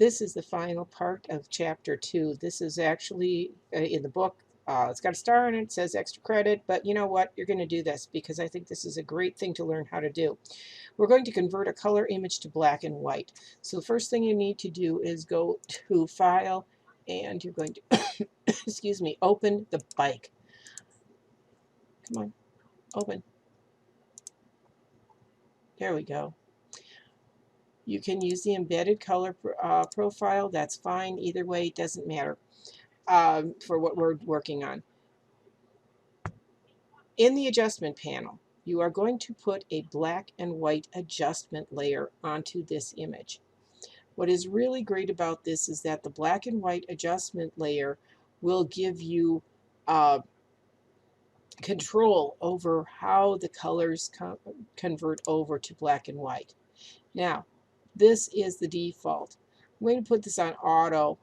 this is the final part of chapter 2. This is actually in the book. It's got a star in it, it says extra credit, but you know what? You're going to do this because I think this is a great thing to learn how to do. We're going to convert a color image to black and white. So the first thing you need to do is go to File, and you're going to, excuse me, open the bike. Come on, open. There we go. You can use the embedded color profile. That's fine. Either way, it doesn't matter for what we're working on. In the adjustment panel, you are going to put a black and white adjustment layer onto this image. What is really great about this is that the black and white adjustment layer will give you control over how the colors convert over to black and white. Now, this is the default. I'm going to put this on auto,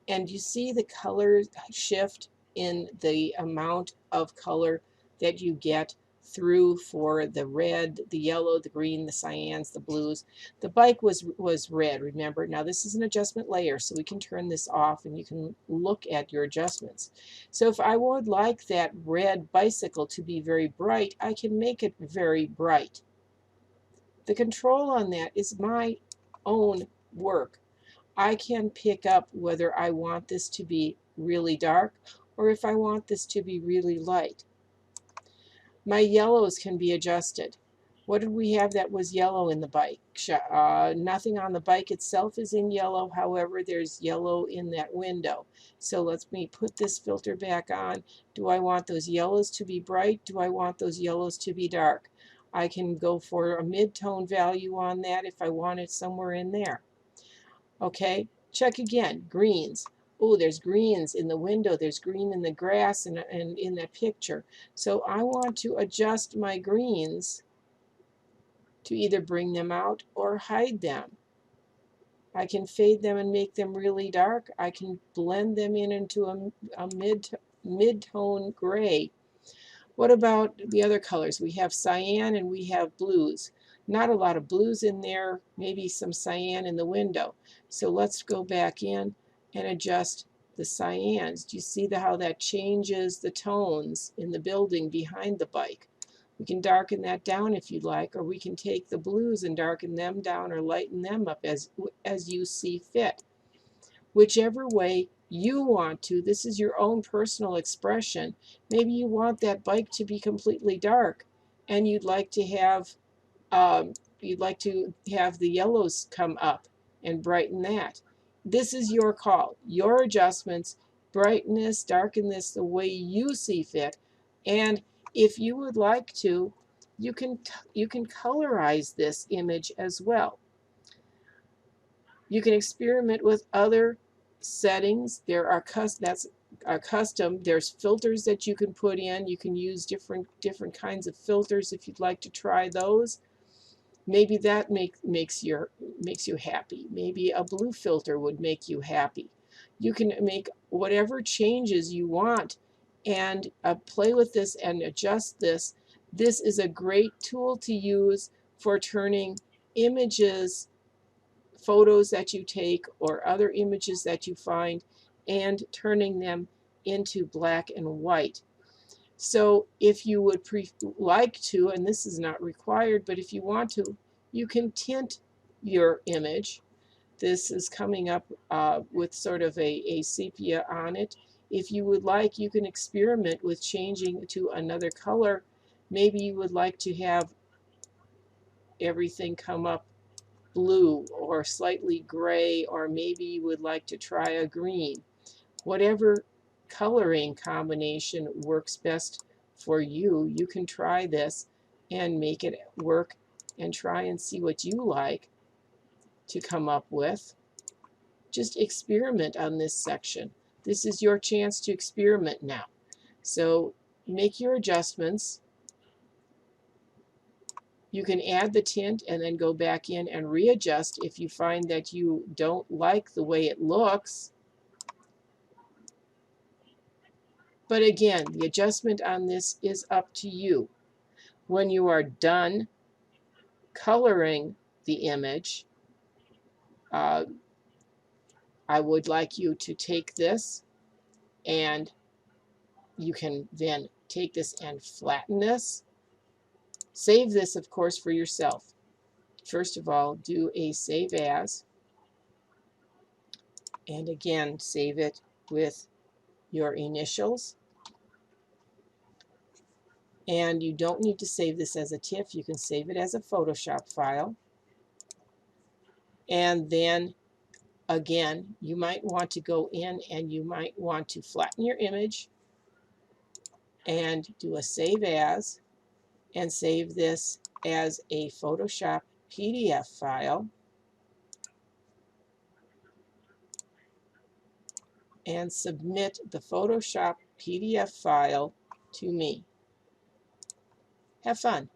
and you see the color shift in the amount of color that you get through for the red, the yellow, the green, the cyans, the blues. The bike was red, remember. Now this is an adjustment layer, so we can turn this off and you can look at your adjustments. So if I would like that red bicycle to be very bright, I can make it very bright. The control on that is my own work. I can pick up whether I want this to be really dark or if I want this to be really light. My yellows can be adjusted. What did we have that was yellow in the bike? Nothing on the bike itself is in yellow. However, there's yellow in that window. So let me put this filter back on. Do I want those yellows to be bright? Do I want those yellows to be dark? I can go for a mid-tone value on that if I want it somewhere in there. Okay, check again. Greens. Oh, there's greens in the window. There's green in the grass and in that picture. So I want to adjust my greens to either bring them out or hide them. I can fade them and make them really dark. I can blend them into a mid-tone gray. What about the other colors? We have cyan and we have blues. Not a lot of blues in there, maybe some cyan in the window. So let's go back in and adjust the cyans. Do you see how that changes the tones in the building behind the bike? We can darken that down if you'd like, or we can take the blues and darken them down or lighten them up as you see fit. Whichever way you want to, this is your own personal expression. Maybe you want that bike to be completely dark and you'd like to have the yellows come up and brighten that. This is your call, your adjustments, brightness, darken this the way you see fit. And if you would like to, you can colorize this image as well. You can experiment with other settings. There are custom. There's filters that you can put in. You can use different kinds of filters if you'd like to try those. Maybe that makes you happy. Maybe a blue filter would make you happy. You can make whatever changes you want and play with this and adjust this. This is a great tool to use for turning images, photos that you take or other images that you find, and turning them into black and white. So if you would like to, and this is not required, but if you want to, you can tint your image. This is coming up with sort of a sepia on it. If you would like, you can experiment with changing to another color. Maybe you would like to have everything come up blue or slightly gray, or maybe you would like to try a green. Whatever coloring combination works best for you, you can try this and make it work and try and see what you like to come up with. Just experiment on this section. This is your chance to experiment now. So make your adjustments. You can add the tint and then go back in and readjust if you find that you don't like the way it looks. But again, the adjustment on this is up to you. When you are done coloring the image, I would like you to take this, and you can then take this and flatten this. Save this, of course, for yourself. First of all, do a save as, and again, save it with your initials. And you don't need to save this as a TIFF. You can save it as a Photoshop file. And then, again, you might want to go in and you might want to flatten your image and do a save as, and save this as a Photoshop PDF file. And submit the Photoshop PDF file to me. Have fun.